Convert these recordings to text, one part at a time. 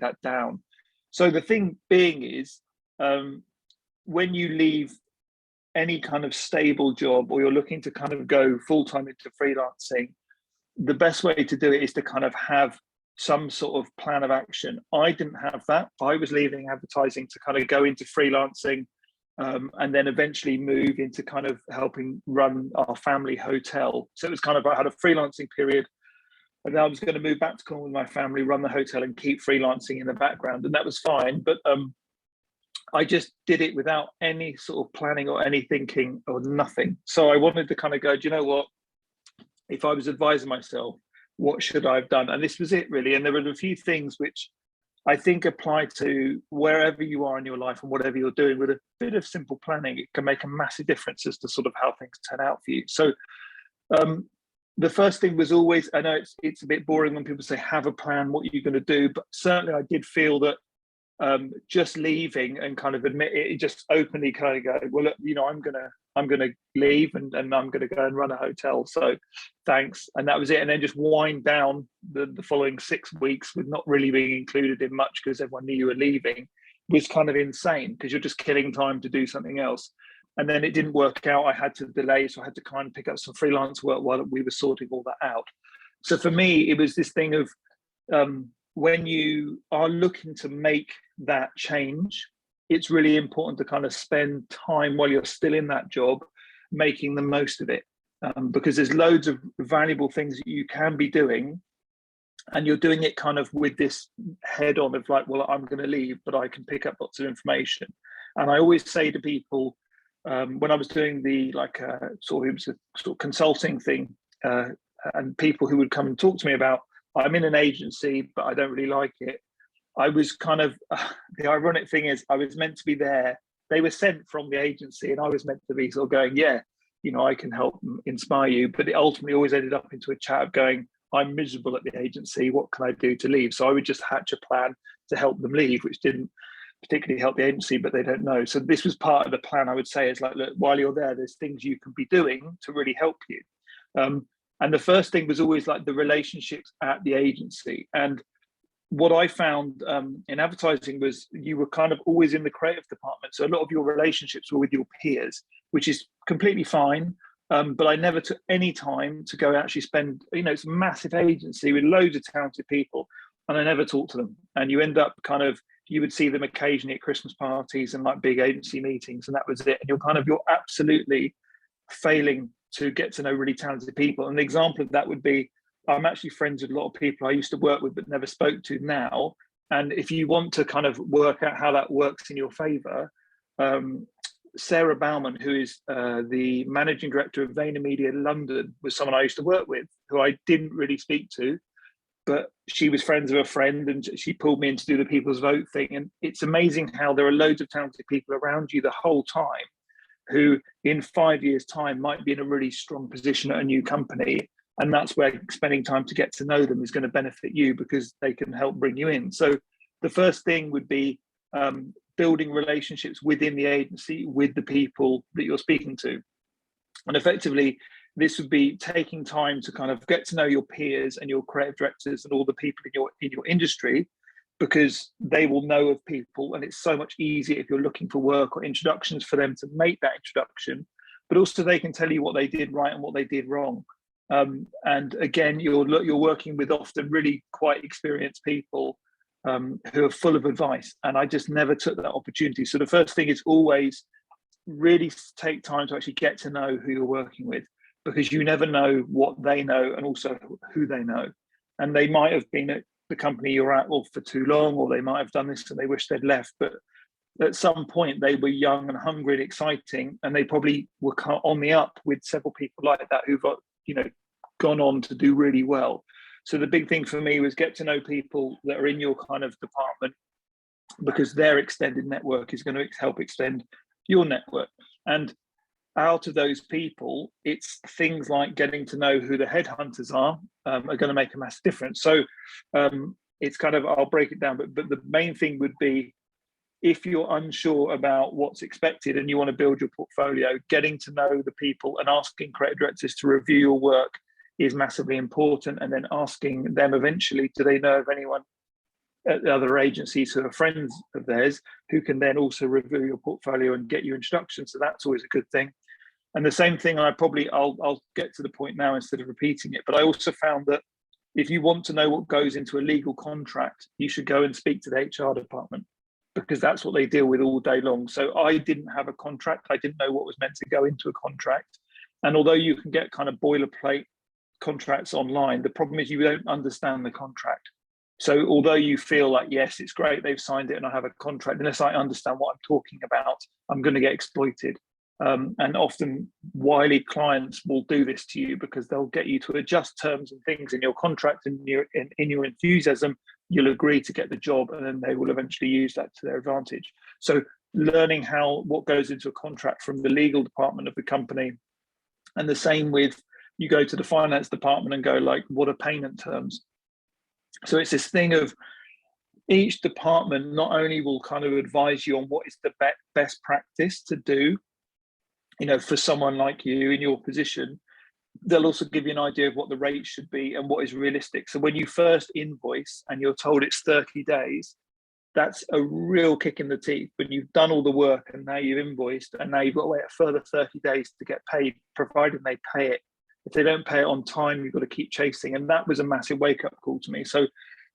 that down. So the thing being is, when you leave any kind of stable job, or you're looking to kind of go full-time into freelancing, the best way to do it is to kind of have some sort of plan of action. I didn't have that. I was leaving advertising to kind of go into freelancing, and then eventually move into kind of helping run our family hotel. So it was kind of, I had a freelancing period, and then I was going to move back to Cornwall with my family, run the hotel, and keep freelancing in the background, and that was fine. But I just did it without any sort of planning or any thinking or nothing. So I wanted to kind of go, do you know what? If I was advising myself, what should I have done? And this was it, really. And there were a few things which I think apply to wherever you are in your life and whatever you're doing. With a bit of simple planning, it can make a massive difference as to sort of how things turn out for you. So the first thing was always, I know it's a bit boring when people say have a plan, what you're going to do, but certainly I did feel that just leaving and kind of admit it, just openly kind of go, well, look, you know, I'm gonna leave and I'm gonna go and run a hotel, so thanks. And that was it. And then just wind down the following 6 weeks with not really being included in much because everyone knew you were leaving was kind of insane, because you're just killing time to do something else. And then it didn't work out. I had to delay, so I had to kind of pick up some freelance work while we were sorting all that out. So for me, it was this thing of when you are looking to make that change, it's really important to kind of spend time while you're still in that job making the most of it, because there's loads of valuable things that you can be doing, and you're doing it kind of with this head on of like, well, I'm going to leave, but I can pick up lots of information. And I always say to people, when I was doing the sort of consulting thing, and people who would come and talk to me about, I'm in an agency, but I don't really like it. I was kind of, the ironic thing is I was meant to be there. They were sent from the agency and I was meant to be sort of going, yeah, you know, I can help inspire you. But it ultimately always ended up into a chat of going, I'm miserable at the agency. What can I do to leave? So I would just hatch a plan to help them leave, which didn't particularly help the agency, but they don't know. So this was part of the plan, I would say, is like, look, while you're there, there's things you can be doing to really help you. And the first thing was always like the relationships at the agency. And what I found in advertising was you were kind of always in the creative department. So a lot of your relationships were with your peers, which is completely fine. But I never took any time to go actually spend, you know, it's a massive agency with loads of talented people, and I never talked to them. And you end up kind of, you would see them occasionally at Christmas parties and like big agency meetings, and that was it. And you're absolutely failing to get to know really talented people. And an example of that would be, I'm actually friends with a lot of people I used to work with but never spoke to now. And if you want to kind of work out how that works in your favor, Sarah Bauman, who is the managing director of VaynerMedia London, was someone I used to work with, who I didn't really speak to, but she was friends of a friend and she pulled me in to do the People's Vote thing. And it's amazing how there are loads of talented people around you the whole time who in 5 years' time might be in a really strong position at a new company. And that's where spending time to get to know them is going to benefit you, because they can help bring you in. So the first thing would be building relationships within the agency with the people that you're speaking to. And effectively, this would be taking time to kind of get to know your peers and your creative directors and all the people in your industry, because they will know of people, and it's so much easier if you're looking for work or introductions for them to make that introduction, but also they can tell you what they did right and what they did wrong. And again, you're working with often really quite experienced people who are full of advice, and I just never took that opportunity. So the first thing is always really take time to actually get to know who you're working with, because you never know what they know and also who they know. And they might have been at the company you're at for too long, or they might have done this and they wish they'd left, but at some point they were young and hungry and exciting, and they probably were on the up with several people like that who've got, you know, gone on to do really well. So the big thing for me was get to know people that are in your kind of department, because their extended network is going to help extend your network. And out of those people, it's things like getting to know who the headhunters are going to make a massive difference. So it's kind of, I'll break it down, but the main thing would be, if you're unsure about what's expected and you want to build your portfolio, getting to know the people and asking creative directors to review your work is massively important. And then asking them eventually, do they know of anyone other agencies who are friends of theirs, who can then also review your portfolio and get you introductions. So that's always a good thing. And the same thing, I'll get to the point now instead of repeating it, but I also found that if you want to know what goes into a legal contract, you should go and speak to the HR department, because that's what they deal with all day long. So I didn't have a contract. I didn't know what was meant to go into a contract. And although you can get kind of boilerplate contracts online, the problem is you don't understand the contract. So although you feel like, yes, it's great, they've signed it and I have a contract, unless I understand what I'm talking about, I'm going to get exploited. And often wily clients will do this to you, because they'll get you to adjust terms and things in your contract, and in your enthusiasm, you'll agree to get the job, and then they will eventually use that to their advantage. So learning what goes into a contract from the legal department of the company, and the same with, you go to the finance department and go like, what are payment terms? So it's this thing of, each department not only will kind of advise you on what is the best practice to do, for someone like you in your position, they'll also give you an idea of what the rate should be and what is realistic. So when you first invoice and you're told it's 30 days, that's a real kick in the teeth when you've done all the work and now you've invoiced, and now you've got to wait a further 30 days to get paid, provided they pay it. If they don't pay it on time, you've got to keep chasing. And that was a massive wake-up call to me. So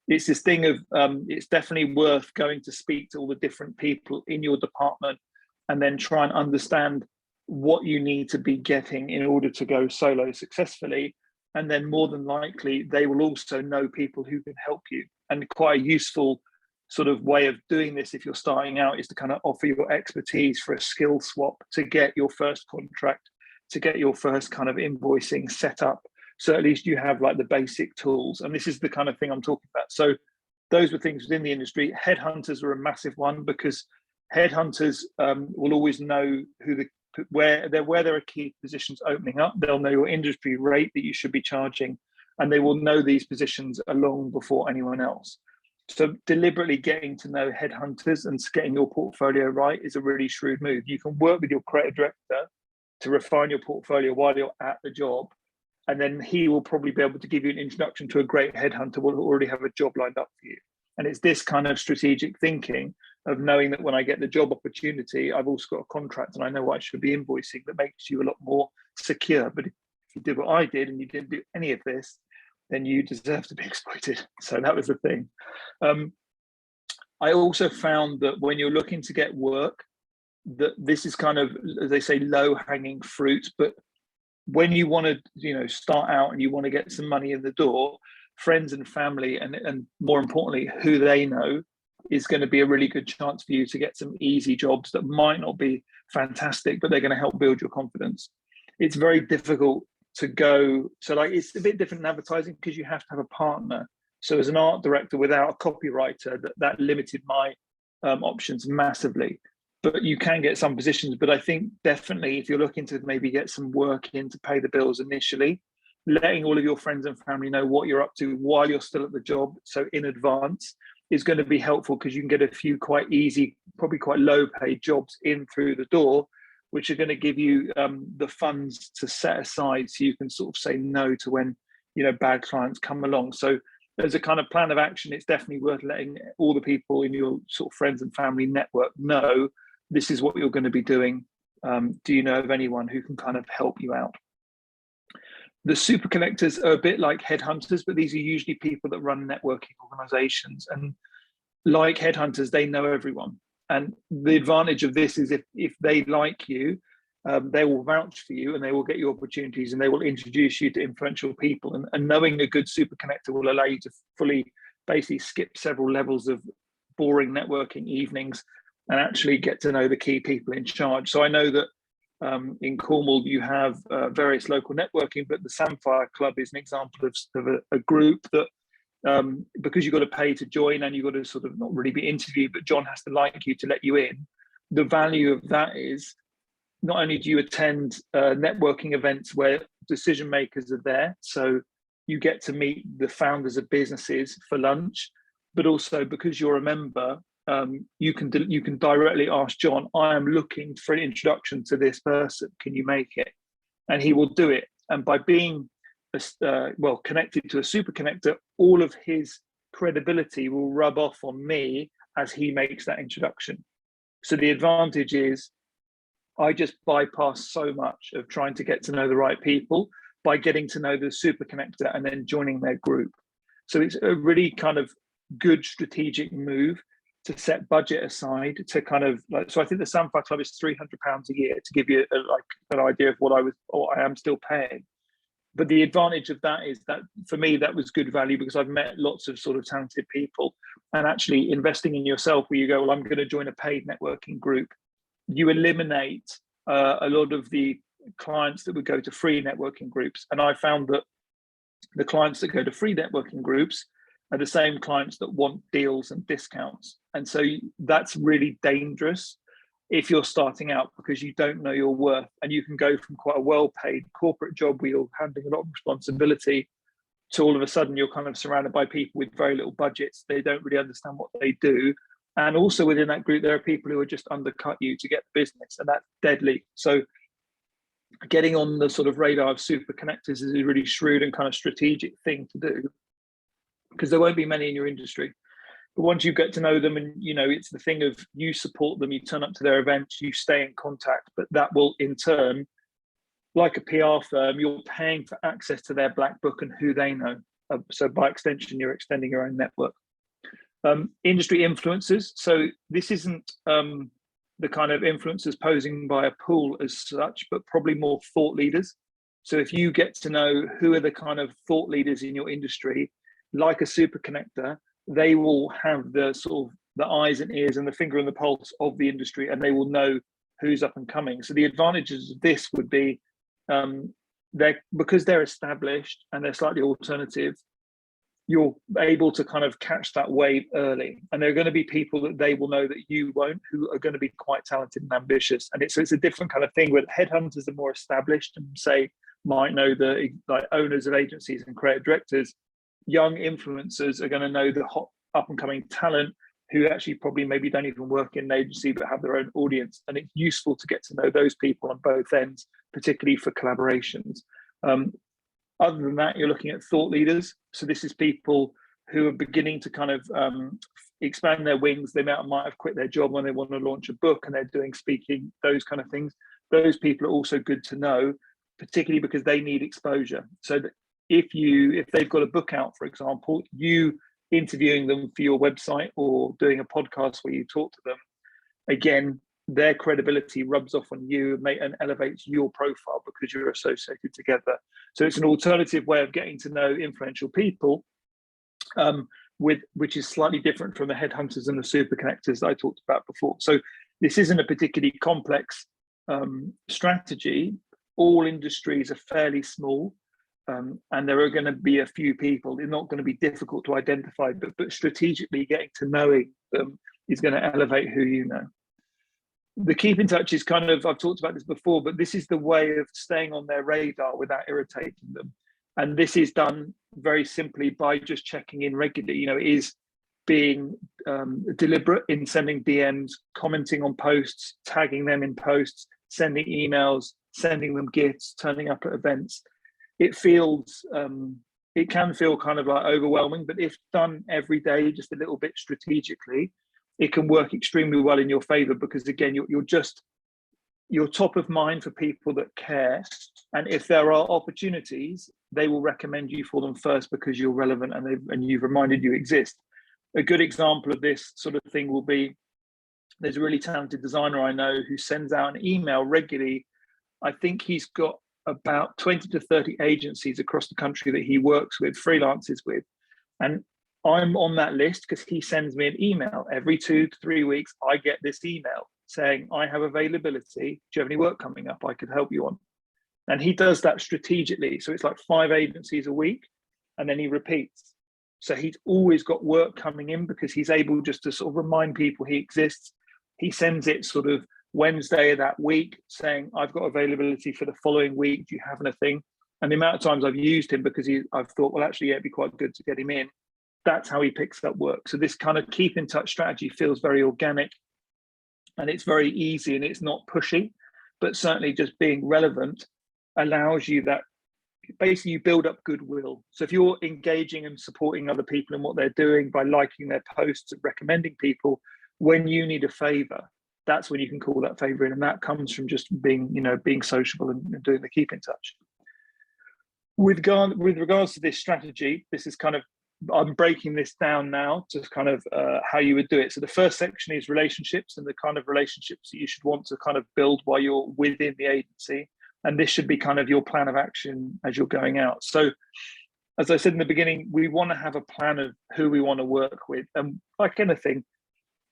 it's this thing of, it's definitely worth going to speak to all the different people in your department, and then try and understand what you need to be getting in order to go solo successfully. And then more than likely, they will also know people who can help you. And quite a useful sort of way of doing this, if you're starting out, is to kind of offer your expertise for a skill swap to get your first contract, to get your first kind of invoicing set up. So at least you have like the basic tools. And this is the kind of thing I'm talking about. So those were things within the industry. Headhunters were a massive one, because headhunters will always know where there are key positions opening up. They'll know your industry rate that you should be charging, and they will know these positions long before anyone else. So deliberately getting to know headhunters and getting your portfolio right is a really shrewd move. You can work with your creative director to refine your portfolio while you're at the job, and then he will probably be able to give you an introduction to a great headhunter who will already have a job lined up for you. And it's this kind of strategic thinking of knowing that when I get the job opportunity, I've also got a contract and I know what I should be invoicing, that makes you a lot more secure. But if you did what I did and you didn't do any of this, then you deserve to be exploited. So that was the thing. I also found that when you're looking to get work, that this is kind of, as they say, low-hanging fruit. But when you want to, start out and you want to get some money in the door, friends and family, and more importantly, who they know, is going to be a really good chance for you to get some easy jobs that might not be fantastic, but they're going to help build your confidence. It's very difficult to go. So like, it's a bit different in advertising, because you have to have a partner. So as an art director without a copywriter, that limited my options massively. But you can get some positions. But I think definitely if you're looking to maybe get some work in to pay the bills initially, letting all of your friends and family know what you're up to while you're still at the job, so in advance, is going to be helpful, because you can get a few quite easy, probably quite low paid jobs in through the door, which are going to give you the funds to set aside so you can sort of say no to when bad clients come along. So as a kind of plan of action, it's definitely worth letting all the people in your sort of friends and family network know this is what you're going to be doing. Do you know of anyone who can kind of help you out? The super connectors are a bit like headhunters, but these are usually people that run networking organizations. And like headhunters, they know everyone. And the advantage of this is if they like you, they will vouch for you and they will get you opportunities and they will introduce you to influential people. And knowing a good super connector will allow you to fully basically skip several levels of boring networking evenings and actually get to know the key people in charge. So I know that in Cornwall, you have various local networking, but the Samphire Club is an example of a group that, because you've got to pay to join and you've got to sort of not really be interviewed, but John has to like you to let you in. The value of that is not only do you attend networking events where decision makers are there, so you get to meet the founders of businesses for lunch, but also because you're a member, you can directly ask John, I am looking for an introduction to this person, can you make it? And he will do it. And by being connected to a super connector, all of his credibility will rub off on me as he makes that introduction. So the advantage is I just bypass so much of trying to get to know the right people by getting to know the super connector and then joining their group. So it's a really kind of good strategic move to set budget aside to kind of like, so I think the Samphire Club is £300 a year, to give you like an idea of what I am still paying. But the advantage of that is that for me, that was good value because I've met lots of sort of talented people, and actually investing in yourself where you go, well, I'm going to join a paid networking group. You eliminate a lot of the clients that would go to free networking groups. And I found that the clients that go to free networking groups are the same clients that want deals and discounts. And so that's really dangerous if you're starting out, because you don't know your worth, and you can go from quite a well-paid corporate job where you're handling a lot of responsibility to all of a sudden you're kind of surrounded by people with very little budgets. They don't really understand what they do. And also within that group, there are people who are just undercut you to get the business, and that's deadly. So getting on the sort of radar of super connectors is a really shrewd and kind of strategic thing to do, because there won't be many in your industry. But once you get to know them, and you know, it's the thing of you support them, you turn up to their events, you stay in contact, but that will in turn, like a PR firm, you're paying for access to their black book and who they know. So by extension, you're extending your own network. Industry influencers. So this isn't the kind of influencers posing by a pool as such, but probably more thought leaders. So if you get to know who are the kind of thought leaders in your industry, like a super connector, they will have the sort of the eyes and ears and the finger on the pulse of the industry, and they will know who's up and coming. So the advantages of this would be because they're established and they're slightly alternative, you're able to kind of catch that wave early. And there are going to be people that they will know that you won't, who are going to be quite talented and ambitious. And it's a different kind of thing where headhunters are more established and say might know the like owners of agencies and creative directors. Young influencers are going to know the hot up and coming talent who actually probably maybe don't even work in an agency but have their own audience. And it's useful to get to know those people on both ends, particularly for collaborations. Other than that, you're looking at thought leaders. So this is people who are beginning to kind of expand their wings. They might have quit their job when they want to launch a book and they're doing speaking, those kind of things. Those people are also good to know, particularly because they need exposure. So that if they've got a book out, for example, you interviewing them for your website or doing a podcast where you talk to them, again, their credibility rubs off on you and elevates your profile because you're associated together. So it's an alternative way of getting to know influential people, which is slightly different from the headhunters and the super connectors that I talked about before. So this isn't a particularly complex strategy. All industries are fairly small. And there are going to be a few people. They're not going to be difficult to identify, but strategically getting to knowing them is going to elevate who you know. The keep in touch is kind of, I've talked about this before, but this is the way of staying on their radar without irritating them. And this is done very simply by just checking in regularly. You know, it is being deliberate in sending DMs, commenting on posts, tagging them in posts, sending emails, sending them gifts, turning up at events. It can feel kind of like overwhelming, but if done every day, just a little bit strategically, it can work extremely well in your favor, because again, you're top of mind for people that care. And if there are opportunities, they will recommend you for them first because you're relevant and you've reminded you exist. A good example of this sort of thing will be, there's a really talented designer I know who sends out an email regularly. I think he's got about 20 to 30 agencies across the country that he works with, freelances with. And I'm on that list because he sends me an email every 2 to 3 weeks. I get this email saying, I have availability. Do you have any work coming up I could help you on? And he does that strategically. So it's like 5 agencies a week, and then he repeats. So he's always got work coming in because he's able just to sort of remind people he exists. He sends it sort of Wednesday of that week saying, I've got availability for the following week. Do you have anything? And the amount of times I've used him because I've thought, well, actually, yeah, it'd be quite good to get him in. That's how he picks up work. So this kind of keep in touch strategy feels very organic, and it's very easy, and it's not pushy, but certainly just being relevant allows you that basically you build up goodwill. So if you're engaging and supporting other people in what they're doing by liking their posts and recommending people, when you need a favor, that's when you can call that favor in. And that comes from just being, being sociable and doing the keep in touch. With regards to this strategy, this is kind of, I'm breaking this down now to kind of how you would do it. So the first section is relationships and the kind of relationships that you should want to kind of build while you're within the agency. And this should be kind of your plan of action as you're going out. So as I said in the beginning, we want to have a plan of who we want to work with. And like anything,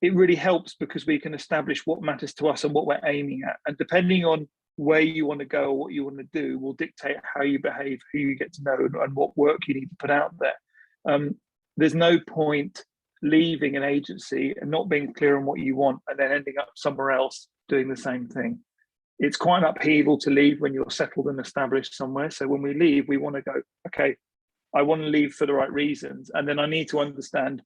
it really helps because we can establish what matters to us and what we're aiming at. And depending on where you want to go or what you want to do will dictate how you behave, who you get to know, and what work you need to put out there. There's no point leaving an agency and not being clear on what you want and then ending up somewhere else doing the same thing. It's quite an upheaval to leave when you're settled and established somewhere. So when we leave, we want to go, okay, I want to leave for the right reasons. And then I need to understand,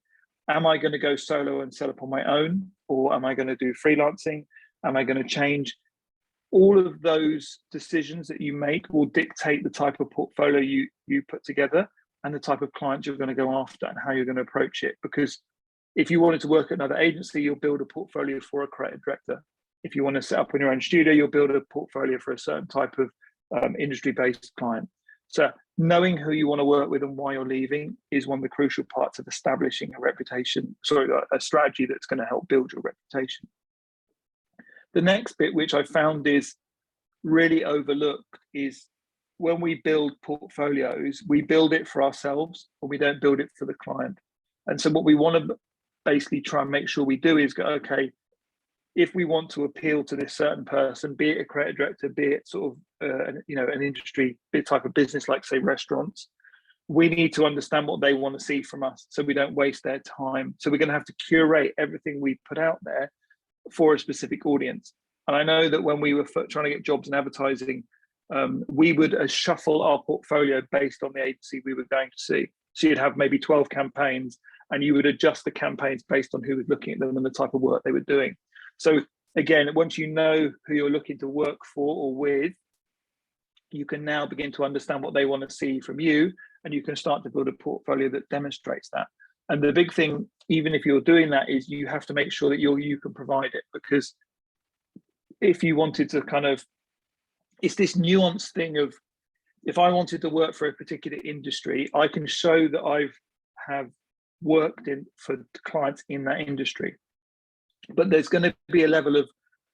am I going to go solo and set up on my own? Or am I going to do freelancing? Am I going to change? All of those decisions that you make will dictate the type of portfolio you put together and the type of clients you're going to go after and how you're going to approach it. Because if you wanted to work at another agency, you'll build a portfolio for a creative director. If you want to set up in your own studio, you'll build a portfolio for a certain type of industry-based client. So knowing who you want to work with and why you're leaving is one of the crucial parts of establishing a strategy that's going to help build your reputation. The next bit, which I found is really overlooked, is when we build portfolios, we build it for ourselves, or we don't build it for the client. And so what we want to basically try and make sure we do is go, okay, if we want to appeal to this certain person, be it a creative director, be it sort of an industry type of business like say restaurants, we need to understand what they want to see from us so we don't waste their time. So we're going to have to curate everything we put out there for a specific audience. And I know that when we were trying to get jobs in advertising, we would shuffle our portfolio based on the agency we were going to see. So you'd have maybe 12 campaigns and you would adjust the campaigns based on who was looking at them and the type of work they were doing. So again, once you know who you're looking to work for or with, you can now begin to understand what they want to see from you, and you can start to build a portfolio that demonstrates that. And the big thing, even if you're doing that, is you have to make sure that you can provide it, because if you wanted to kind of, it's this nuanced thing of, if I wanted to work for a particular industry, I can show that I have worked for clients in that industry. But there's going to be a level of,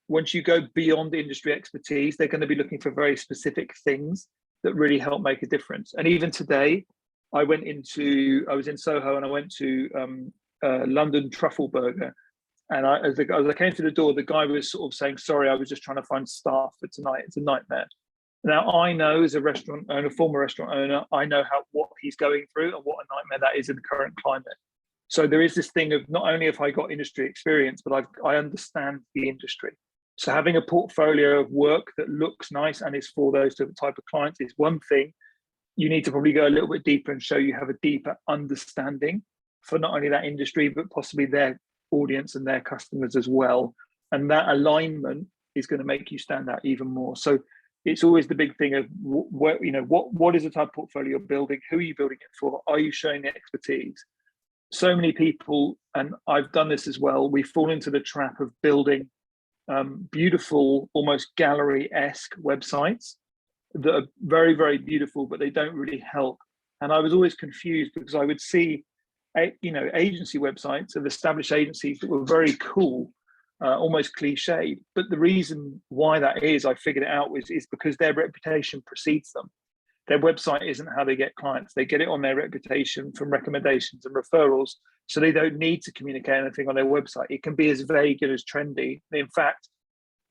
once you go beyond industry expertise, they're going to be looking for very specific things that really help make a difference. And even today, I was in Soho and I went to London Truffle Burger. And as I came through the door, the guy was sort of saying, sorry, I was just trying to find staff for tonight. It's a nightmare. Now, I know as a restaurant owner, former restaurant owner, I know what he's going through and what a nightmare that is in the current climate. So there is this thing of, not only have I got industry experience, but I understand the industry. So having a portfolio of work that looks nice and is for those type of clients is one thing. You need to probably go a little bit deeper and show you have a deeper understanding for not only that industry, but possibly their audience and their customers as well. And that alignment is going to make you stand out even more. So it's always the big thing of what is the type of portfolio you're building? Who are you building it for? Are you showing the expertise? So many people, and I've done this as well, we fall into the trap of building beautiful, almost gallery-esque websites that are very, very beautiful, but they don't really help. And I was always confused because I would see, agency websites of established agencies that were very cool, almost cliched. But the reason why that is, I figured it out, is because their reputation precedes them. Their website isn't how they get clients. They get it on their reputation from recommendations and referrals. So they don't need to communicate anything on their website. It can be as vague and as trendy. In fact,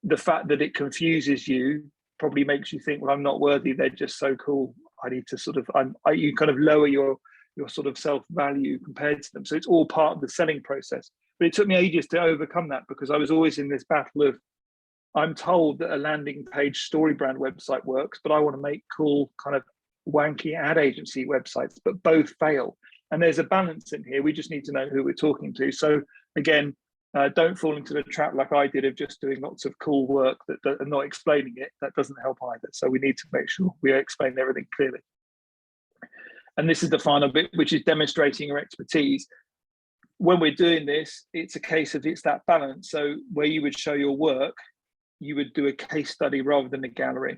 the fact that it confuses you probably makes you think, well, I'm not worthy. They're just so cool. I need to you kind of lower your sort of self-value compared to them. So it's all part of the selling process. But it took me ages to overcome that, because I was always in this battle of, I'm told that a landing page story brand website works, but I want to make cool kind of wanky ad agency websites, but both fail. And there's a balance in here. We just need to know who we're talking to. So again, don't fall into the trap like I did of just doing lots of cool work and not explaining it. That doesn't help either. So we need to make sure we explain everything clearly. And this is the final bit, which is demonstrating your expertise. When we're doing this, it's a case of it's that balance. So where you would show your work, you would do a case study rather than a gallery.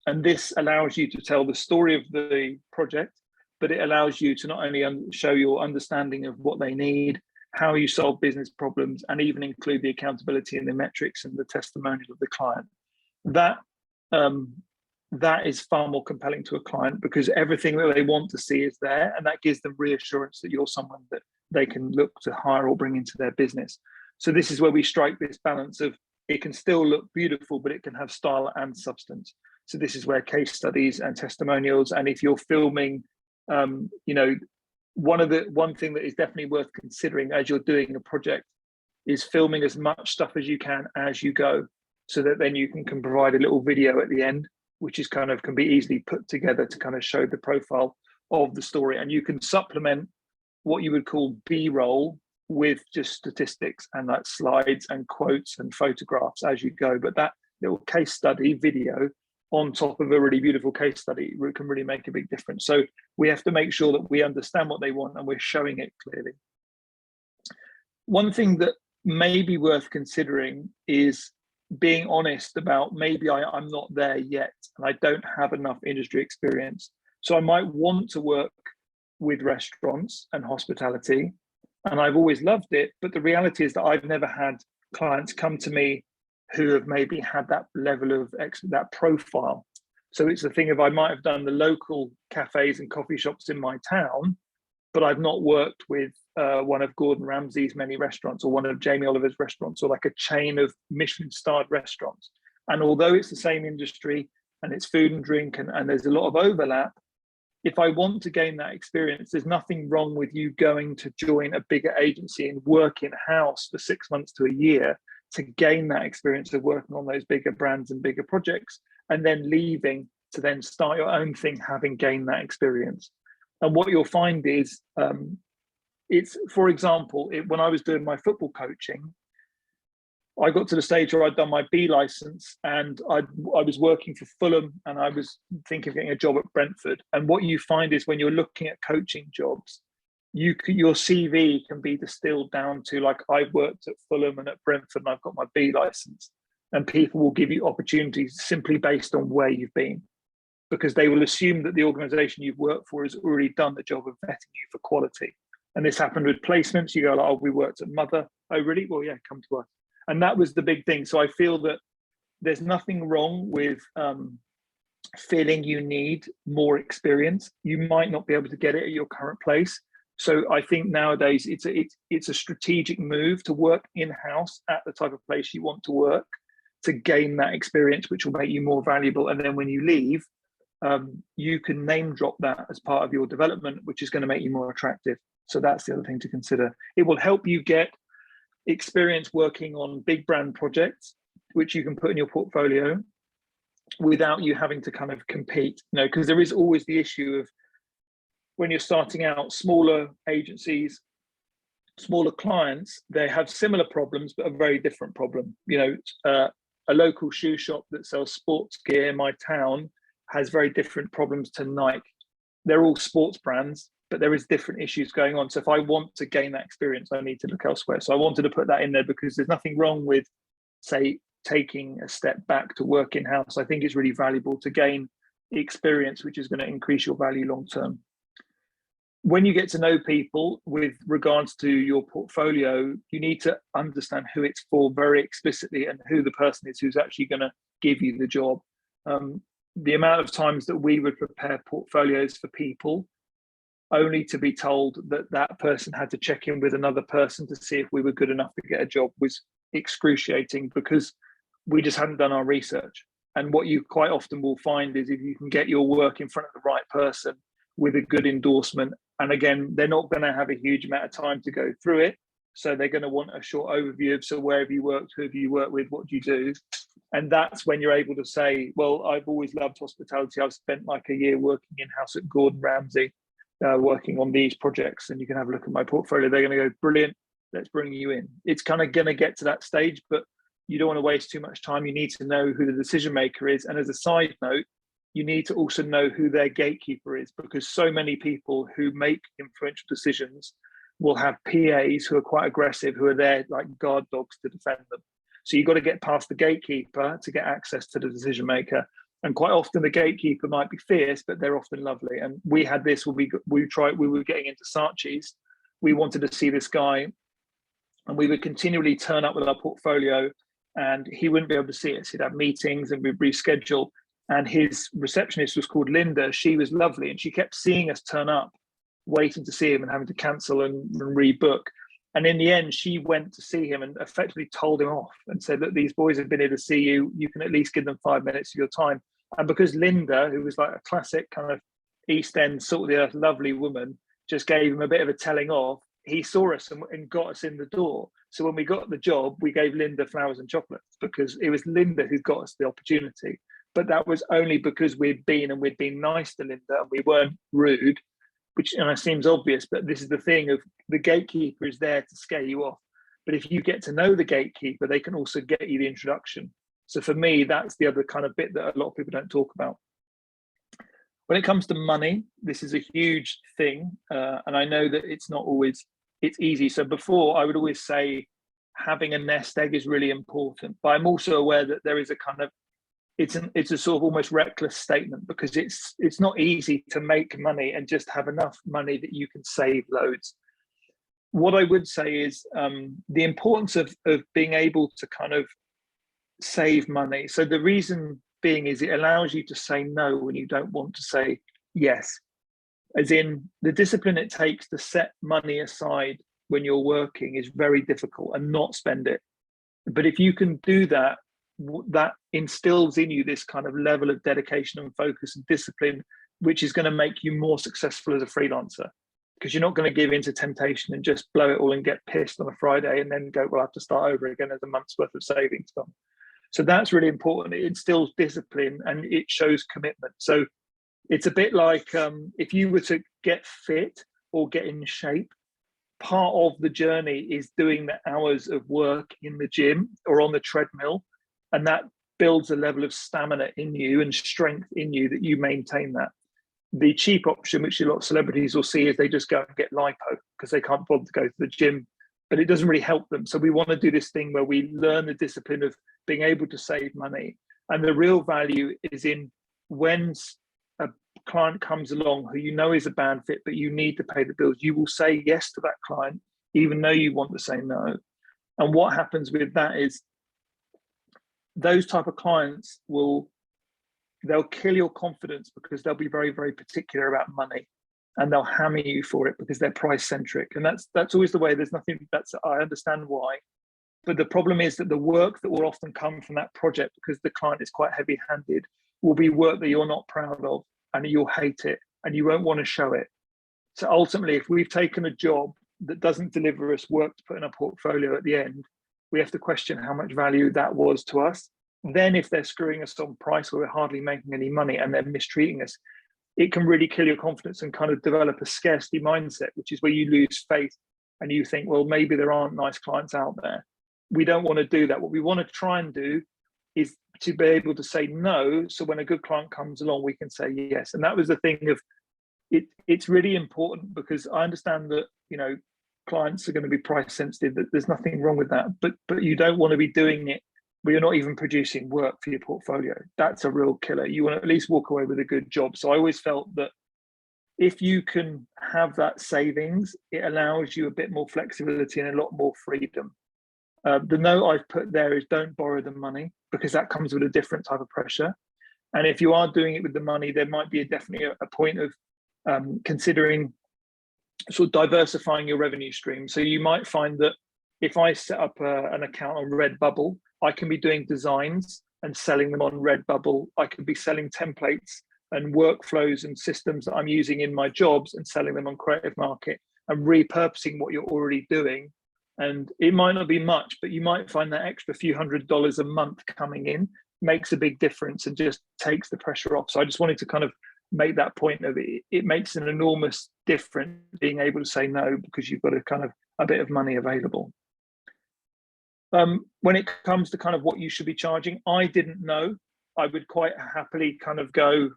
And this allows you to tell the story of the project, but it allows you to not only show your understanding of what they need, how you solve business problems, and even include the accountability and the metrics and the testimonial of the client. That is far more compelling to a client, because everything that they want to see is there, and that gives them reassurance that you're someone that they can look to hire or bring into their business. So this is where we strike this balance of, it can still look beautiful, but it can have style and substance. So this is where case studies and testimonials, and if you're filming, one thing that is definitely worth considering as you're doing a project is filming as much stuff as you can as you go, so that then you can provide a little video at the end, which is can be easily put together to kind of show the profile of the story. And you can supplement what you would call B-roll with just statistics and like slides and quotes and photographs as you go. But that little case study video on top of a really beautiful case study can really make a big difference. So we have to make sure that we understand what they want and we're showing it clearly. One thing that may be worth considering is being honest about, maybe I'm not there yet and I don't have enough industry experience. So I might want to work with restaurants and hospitality, and I've always loved it, but the reality is that I've never had clients come to me who have maybe had that level of that profile. So it's the thing of, I might have done the local cafes and coffee shops in my town, but I've not worked with one of Gordon Ramsay's many restaurants, or one of Jamie Oliver's restaurants, or like a chain of Michelin-starred restaurants. And although it's the same industry and it's food and drink, and there's a lot of overlap, if I want to gain that experience, there's nothing wrong with you going to join a bigger agency and work in-house for 6 months to a year to gain that experience of working on those bigger brands and bigger projects, and then leaving to then start your own thing, having gained that experience. And what you'll find is, for example, when I was doing my football coaching, I got to the stage where I'd done my B license, and I was working for Fulham, and I was thinking of getting a job at Brentford. And what you find is, when you're looking at coaching jobs, your CV can be distilled down to, like, I've worked at Fulham and at Brentford and I've got my B license, and people will give you opportunities simply based on where you've been, because they will assume that the organization you've worked for has already done the job of vetting you for quality. And this happened with placements. You go like, oh, we worked at Mother. Oh, really? Well, yeah, come to us. And that was the big thing. So I feel that there's nothing wrong with feeling you need more experience. You might not be able to get it at your current place. So I think nowadays it's a strategic move to work in-house at the type of place you want to work, to gain that experience, which will make you more valuable. And then when you leave, you can name drop that as part of your development, which is going to make you more attractive. So that's the other thing to consider. It will help you get experience working on big brand projects, which you can put in your portfolio without you having to kind of compete, because there is always the issue of, when you're starting out, smaller agencies, smaller clients, they have similar problems, but a very different problem. A local shoe shop that sells sports gear in my town has very different problems to Nike. They're all sports brands, but there is different issues going on. So if I want to gain that experience, I need to look elsewhere. So I wanted to put that in there, because there's nothing wrong with, say, taking a step back to work in-house. I think it's really valuable to gain experience, which is going to increase your value long term. When you get to know people with regards to your portfolio, you need to understand who it's for very explicitly, and who the person is who's actually going to give you the job. The amount of times that we would prepare portfolios for people only to be told that that person had to check in with another person to see if we were good enough to get a job was excruciating, because we just hadn't done our research. And what you quite often will find is, if you can get your work in front of the right person with a good endorsement, and again, they're not going to have a huge amount of time to go through it, so they're going to want a short overview of, so where have you worked, who have you worked with, what do you do? And that's when you're able to say, well, I've always loved hospitality. I've spent like a year working in-house at Gordon Ramsay, working on these projects, and you can have a look at my portfolio. They're going to go, brilliant, let's bring you in. It's kind of going to get to that stage, but you don't want to waste too much time. You need to know who the decision maker is. And as a side note, you need to also know who their gatekeeper is, because so many people who make influential decisions will have PAs who are quite aggressive, who are there like guard dogs to defend them. So you've got to get past the gatekeeper to get access to the decision maker. And quite often the gatekeeper might be fierce, but they're often lovely. And we had this when we were getting into Saatchi's. We wanted to see this guy, and we would continually turn up with our portfolio, and he wouldn't be able to see us. He'd have meetings and we'd reschedule. And his receptionist was called Linda. She was lovely, and she kept seeing us turn up, waiting to see him and having to cancel and rebook. And in the end, she went to see him and effectively told him off and said, look, these boys have been here to see you. You can at least give them 5 minutes of your time. And because Linda, who was like a classic kind of East End, salt of the earth, lovely woman, just gave him a bit of a telling off, he saw us and got us in the door. So when we got the job, we gave Linda flowers and chocolates, because it was Linda who got us the opportunity. But that was only because we'd been nice to Linda and we weren't rude, which seems obvious, but this is the thing of the gatekeeper is there to scare you off. But if you get to know the gatekeeper, they can also get you the introduction. So for me, that's the other kind of bit that a lot of people don't talk about. When it comes to money, this is a huge thing. And I know that it's not always, it's easy. So before I would always say having a nest egg is really important, but I'm also aware that there is a kind of, it's a sort of almost reckless statement, because it's not easy to make money and just have enough money that you can save loads. What I would say is the importance of being able to kind of save money. So the reason being is it allows you to say no when you don't want to say yes. As in, the discipline it takes to set money aside when you're working is very difficult and not spend it. But if you can do that, that instills in you this kind of level of dedication and focus and discipline, which is going to make you more successful as a freelancer, because you're not going to give into temptation and just blow it all and get pissed on a Friday and then go, well, I have to start over again as a month's worth of savings gone. So that's really important. It instills discipline and it shows commitment. So it's a bit like if you were to get fit or get in shape, part of the journey is doing the hours of work in the gym or on the treadmill. And that builds a level of stamina in you and strength in you that you maintain that. The cheap option, which a lot of celebrities will see, is they just go and get lipo because they can't bother to go to the gym, but it doesn't really help them. So we want to do this thing where we learn the discipline of being able to save money. And the real value is in when a client comes along who you know is a bad fit, but you need to pay the bills, you will say yes to that client, even though you want to say no. And what happens with that is those type of clients they'll kill your confidence, because they'll be very, very particular about money, and they'll hammer you for it because they're price centric. And that's always the way. There's nothing I understand why. But the problem is that the work that will often come from that project, because the client is quite heavy handed, will be work that you're not proud of, and you'll hate it and you won't want to show it. So ultimately, if we've taken a job that doesn't deliver us work to put in a portfolio at the end, we have to question how much value that was to us. Then if they're screwing us on price, or we're hardly making any money and they're mistreating us, it can really kill your confidence and kind of develop a scarcity mindset, which is where you lose faith and you think, well, maybe there aren't nice clients out there. We don't want to do that. What we want to try and do is to be able to say no. So when a good client comes along, we can say yes. And that was the thing of it. It's really important, because I understand that, clients are going to be price sensitive, that there's nothing wrong with that, but you don't want to be doing it where you're not even producing work for your portfolio. That's a real killer. You want to at least walk away with a good job. So I always felt that if you can have that savings, it allows you a bit more flexibility and a lot more freedom. The note I've put there is don't borrow the money, because that comes with a different type of pressure. And if you are doing it with the money, there might be definitely a point of considering sort of diversifying your revenue stream. So you might find that if I set up an account on Redbubble, I can be doing designs and selling them on Redbubble. I could be selling templates and workflows and systems that I'm using in my jobs and selling them on Creative Market, and repurposing what you're already doing. And it might not be much, but you might find that extra few $100s a month coming in makes a big difference and just takes the pressure off. So I just wanted to kind of make that point of it. It makes an enormous difference being able to say no, because you've got a kind of a bit of money available. When it comes to kind of what you should be charging, I didn't know. I would quite happily kind of go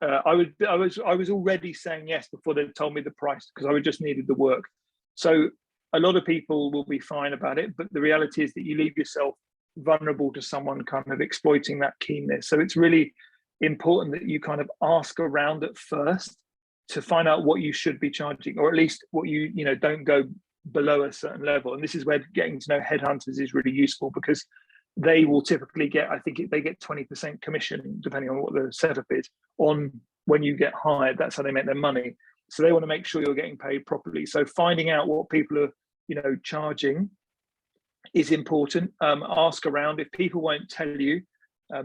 I was already saying yes before they told me the price, because I just needed the work. So a lot of people will be fine about it, but the reality is that you leave yourself vulnerable to someone kind of exploiting that keenness. So it's really important that you kind of ask around at first to find out what you should be charging, or at least what you know, don't go below a certain level. And this is where getting to know headhunters is really useful, because they will typically get, I think they get 20% commission, depending on what the setup is, on when you get hired. That's how they make their money. So they want to make sure you're getting paid properly. So finding out what people are, you know, charging is important. Ask around. If people won't tell you,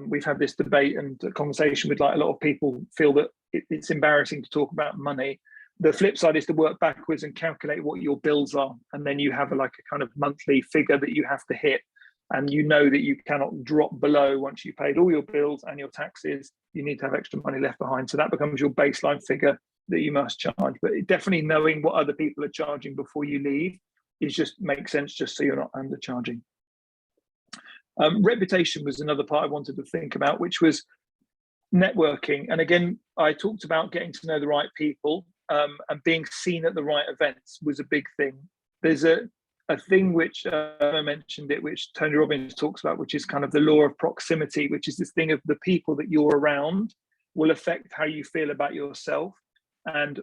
we've had this debate and conversation with, like, a lot of people feel that it's embarrassing to talk about money. The flip side is to work backwards and calculate what your bills are, and then you have like a kind of monthly figure that you have to hit, and you know that you cannot drop below. Once you've paid all your bills and your taxes, you need to have extra money left behind. So that becomes your baseline figure that you must charge. But definitely knowing what other people are charging before you leave is just makes sense, just so you're not undercharging. Reputation was another part I wanted to think about, which was networking. And again, I talked about getting to know the right people, and being seen at the right events was a big thing. There's a thing which I mentioned it, which Tony Robbins talks about, which is kind of the law of proximity, which is this thing of the people that you're around will affect how you feel about yourself and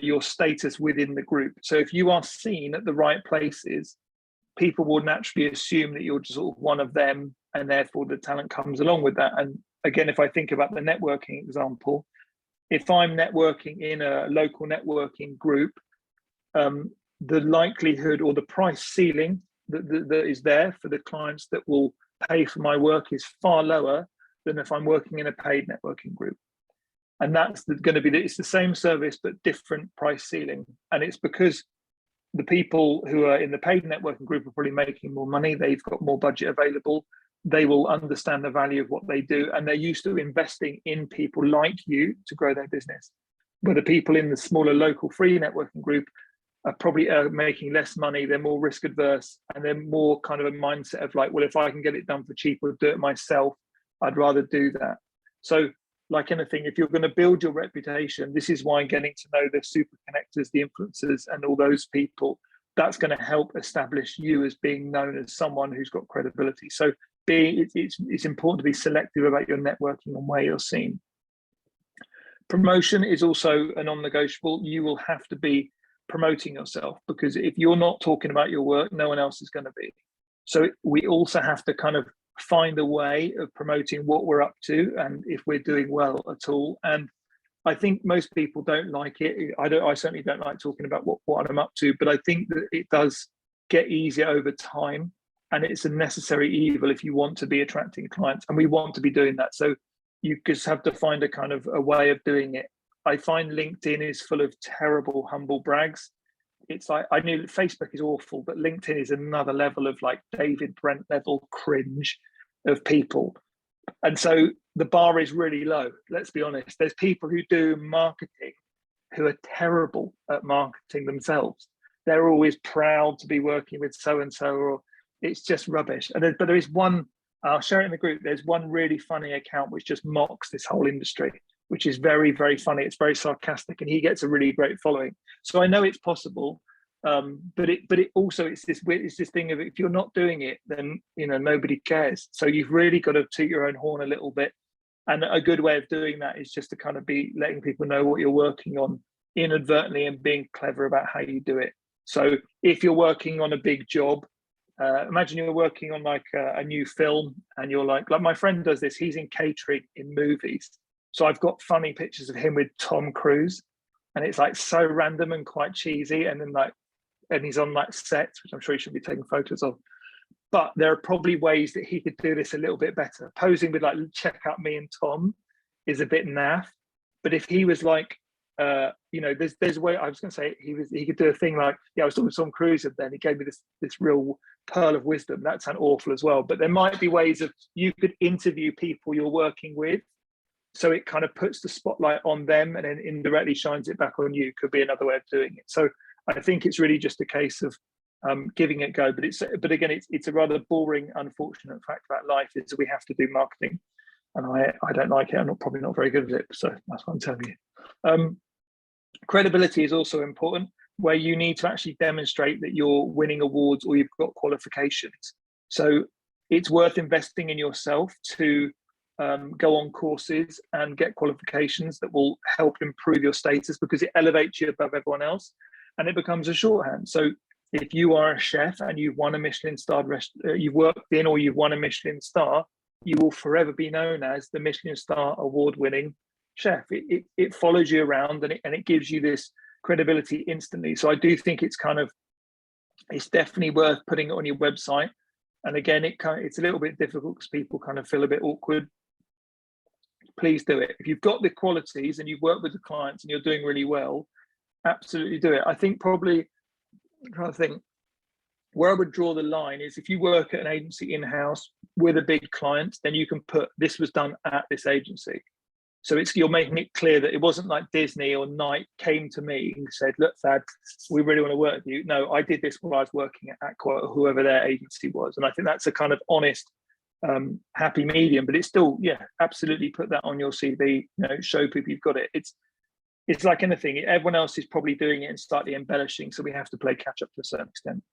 your status within the group. So if you are seen at the right places, people will naturally assume that you're just sort of one of them, and therefore the talent comes along with that. And again, if I think about the networking example, if I'm networking in a local networking group, the likelihood or the price ceiling that is there for the clients that will pay for my work is far lower than if I'm working in a paid networking group. And that's going to be, it's the same service, but different price ceiling. And it's because the people who are in the paid networking group are probably making more money. They've got more budget available. They will understand the value of what they do, and they're used to investing in people like you to grow their business. But the people in the smaller local free networking group are probably making less money. They're more risk adverse, and they're more kind of a mindset of like, well, if I can get it done for cheap or do it myself, I'd rather do that. So like anything, if you're going to build your reputation, this is why getting to know the super connectors, the influencers, and all those people, that's going to help establish you as being known as someone who's got credibility. So it's important to be selective about your networking and where you're seen. Promotion is also a non-negotiable. You will have to be promoting yourself, because if you're not talking about your work, no one else is going to be. So we also have to kind of find a way of promoting what we're up to and if we're doing well at all. And I think most people don't like it. I certainly don't like talking about what I'm up to, but I think that it does get easier over time, and it's a necessary evil if you want to be attracting clients, and we want to be doing that. So you just have to find a kind of a way of doing it. I find LinkedIn is full of terrible humble brags. It's like, I knew Facebook is awful, but LinkedIn is another level of like David Brent level cringe of people. And so the bar is really low. Let's be honest. There's people who do marketing who are terrible at marketing themselves. They're always proud to be working with so-and-so, or it's just rubbish. But there is one, I'll share it in the group. There's one really funny account which just mocks this whole industry, which is very, very funny. It's very sarcastic, and he gets a really great following. So I know it's possible, but it also, it's this thing of, if you're not doing it, then nobody cares. So you've really got to toot your own horn a little bit. And a good way of doing that is just to kind of be letting people know what you're working on inadvertently and being clever about how you do it. So if you're working on a big job, imagine you're working on like a new film, and you're like my friend does this. He's in catering in movies. So I've got funny pictures of him with Tom Cruise, and it's like so random and quite cheesy. And then and he's on like sets, which I'm sure he should be taking photos of. But there are probably ways that he could do this a little bit better. Posing with like, check out me and Tom is a bit naff. But if he was like, there's a way. I was going to say he could do a thing like, I was talking to Tom Cruise, and then he gave me this real pearl of wisdom. That sounds awful as well. But there might be ways of, you could interview people you're working with, so it kind of puts the spotlight on them and then indirectly shines it back on you. Could be another way of doing it. So I think it's really just a case of giving it a go. But again, it's a rather boring, unfortunate fact about life is that we have to do marketing. and I don't like it. I'm probably not very good at it, so that's what I'm telling you. Credibility is also important, where you need to actually demonstrate that you're winning awards or you've got qualifications. So it's worth investing in yourself to go on courses and get qualifications that will help improve your status, because it elevates you above everyone else and it becomes a shorthand. So if you are a chef and you've won a Michelin starred you've worked in, or you've won a Michelin star, you will forever be known as the Michelin star award-winning chef. It follows you around, and it gives you this credibility instantly. So I do think it's definitely worth putting it on your website. And again, it's a little bit difficult because people kind of feel a bit awkward. Please do it. If you've got the qualities and you've worked with the clients and you're doing really well, absolutely do it. I think probably, I'm trying to think, where I would draw the line is if you work at an agency in-house with a big client, then you can put this was done at this agency. So you're making it clear that it wasn't like Disney or Nike came to me and said, look, Thad, we really want to work with you. No, I did this while I was working at Aqua or whoever their agency was. And I think that's a kind of honest, happy medium, but it's still, yeah, absolutely put that on your CV, show people you've got it. It's like anything, everyone else is probably doing it and slightly embellishing. So we have to play catch up to a certain extent.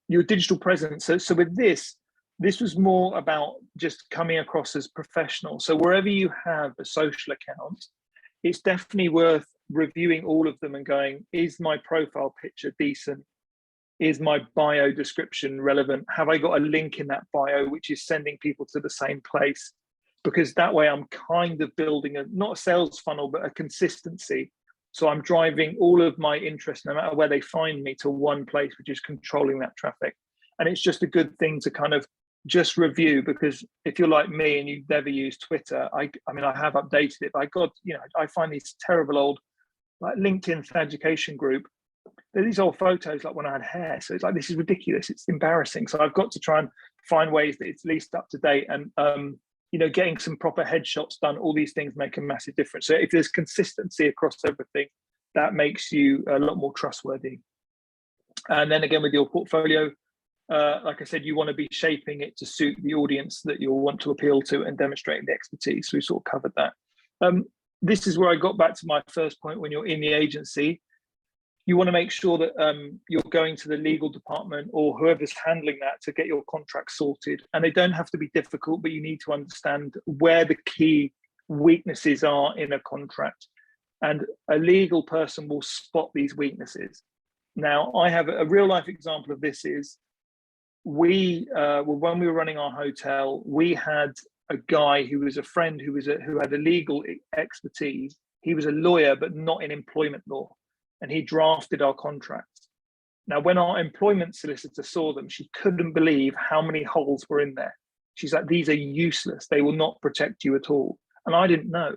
Your digital presence. So with this was more about just coming across as professional. So wherever you have a social account, it's definitely worth reviewing all of them and going, is my profile picture decent? Is my bio description relevant? Have I got a link in that bio which is sending people to the same place? Because that way I'm kind of building not a sales funnel, but a consistency. So I'm driving all of my interest, no matter where they find me, to one place, which is controlling that traffic. And it's just a good thing to kind of just review, because if you're like me and you've never used Twitter, I mean, I have updated it, but I find these terrible old, like LinkedIn education group, they're these old photos like when I had hair. So it's like, this is ridiculous. It's embarrassing. So I've got to try and find ways that it's least up to date, and, getting some proper headshots done. All these things make a massive difference. So if there's consistency across everything, that makes you a lot more trustworthy. And then again, with your portfolio, like I said, you want to be shaping it to suit the audience that you'll want to appeal to and demonstrating the expertise. So we sort of covered that. This is where I got back to my first point. When you're in the agency, you want to make sure that you're going to the legal department or whoever's handling that to get your contract sorted. And they don't have to be difficult, but you need to understand where the key weaknesses are in a contract. And a legal person will spot these weaknesses. Now, I have a real life example of this is, when we were running our hotel, we had a guy who was a friend who had a legal expertise. He was a lawyer, but not in employment law, and he drafted our contracts. Now, when our employment solicitor saw them, she couldn't believe how many holes were in there. She's like, these are useless. They will not protect you at all. And I didn't know.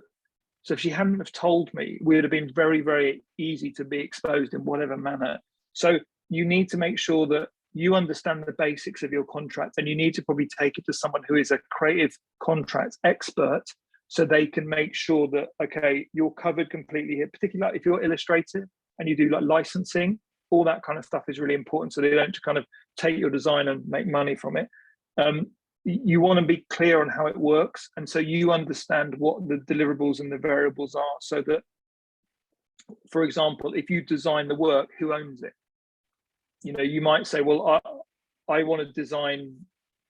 So if she hadn't have told me, we would have been very, very easy to be exposed in whatever manner. So you need to make sure that you understand the basics of your contract, and you need to probably take it to someone who is a creative contracts expert, so they can make sure that, okay, you're covered completely here, particularly if you're illustrative and you do like licensing, all that kind of stuff is really important, so they don't kind of take your design and make money from it. You want to be clear on how it works, and so you understand what the deliverables and the variables are, so that, for example, if you design the work, who owns it? You might say, well, I want to design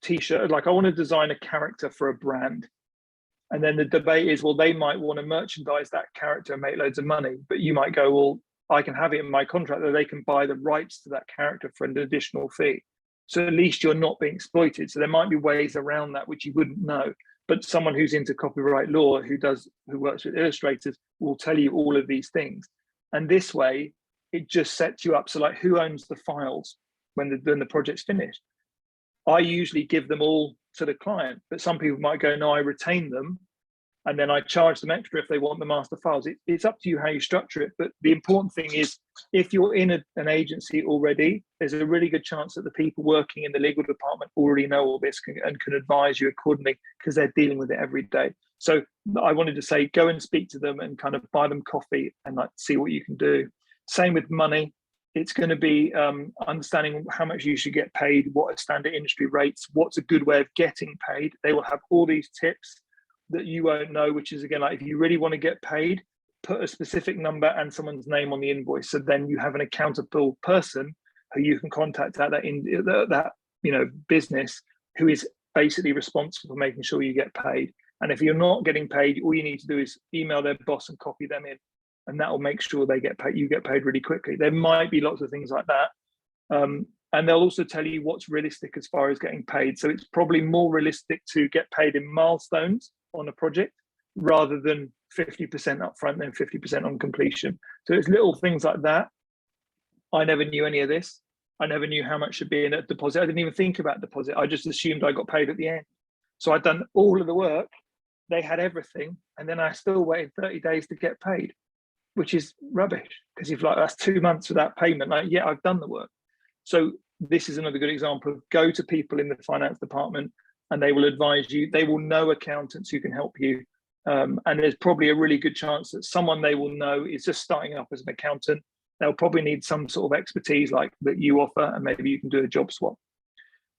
t-shirt, like I want to design a character for a brand. And then the debate is, well, they might want to merchandise that character and make loads of money, but you might go, well, I can have it in my contract that they can buy the rights to that character for an additional fee. So at least you're not being exploited. So there might be ways around that which you wouldn't know. But someone who's into copyright law, who works with illustrators, will tell you all of these things. And this way, it just sets you up. So like, who owns the files when the project's finished? I usually give them all to the client, but some people might go, no, I retain them, and then I charge them extra if they want the master files. It's up to you how you structure it. But the important thing is, if you're in an agency already, there's a really good chance that the people working in the legal department already know all this and can advise you accordingly, because they're dealing with it every day. So I wanted to say, go and speak to them and kind of buy them coffee and like see what you can do. Same with money. It's going to be understanding how much you should get paid, what are standard industry rates, what's a good way of getting paid. They will have all these tips that you won't know, which is, again, like, if you really want to get paid, put a specific number and someone's name on the invoice. So then you have an accountable person who you can contact at that business, who is basically responsible for making sure you get paid. And if you're not getting paid, all you need to do is email their boss and copy them in, and that will make sure they get paid. You get paid really quickly. There might be lots of things like that, and they'll also tell you what's realistic as far as getting paid. So it's probably more realistic to get paid in milestones on a project rather than 50% upfront, then 50% on completion. So it's little things like that. I never knew any of this. I never knew how much should be in a deposit. I didn't even think about deposit. I just assumed I got paid at the end. So I'd done all of the work. They had everything, and then I still waited 30 days to get paid, which is rubbish, because you've like, that's 2 months without payment. Like, yeah, I've done the work. So this is another good example of go to people in the finance department and they will advise you. They will know accountants who can help you. And there's probably a really good chance that someone they will know is just starting up as an accountant. They'll probably need some sort of expertise like that you offer, and maybe you can do a job swap.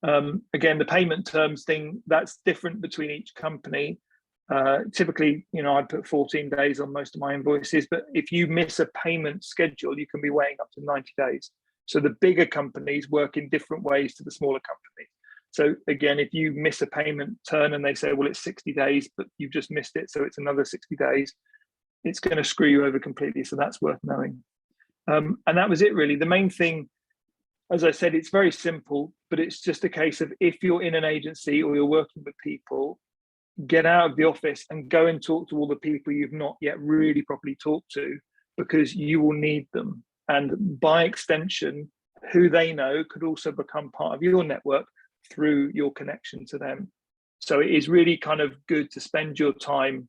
Again, the payment terms thing, that's different between each company. Typically, I'd put 14 days on most of my invoices, but if you miss a payment schedule, you can be weighing up to 90 days. So the bigger companies work in different ways to the smaller companies. So again, if you miss a payment turn and they say, well, it's 60 days, but you've just missed it, so it's another 60 days, it's going to screw you over completely. So that's worth knowing. And that was it, really. The main thing, as I said, it's very simple, but it's just a case of, if you're in an agency or you're working with people, get out of the office and go and talk to all the people you've not yet really properly talked to, because you will need them. And by extension, who they know could also become part of your network through your connection to them. So it is really kind of good to spend your time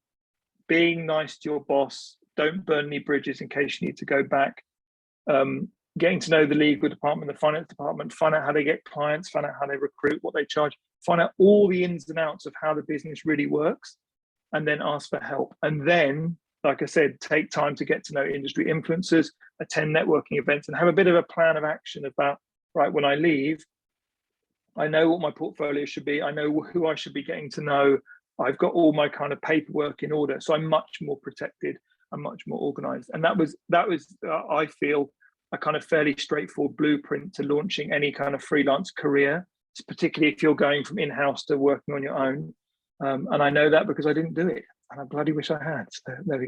being nice to your boss. Don't burn any bridges in case you need to go back. Getting to know the legal department, the finance department, find out how they get clients, find out how they recruit, what they charge, find out all the ins and outs of how the business really works, and then ask for help. And then, like I said, take time to get to know industry influencers, attend networking events, and have a bit of a plan of action about, right, when I leave, I know what my portfolio should be. I know who I should be getting to know. I've got all my kind of paperwork in order. So I'm much more protected. I'm much more organized. And that was I feel, a kind of fairly straightforward blueprint to launching any kind of freelance career, particularly if you're going from in-house to working on your own. And I know that because I didn't do it, and I bloody wish I had. So there we go.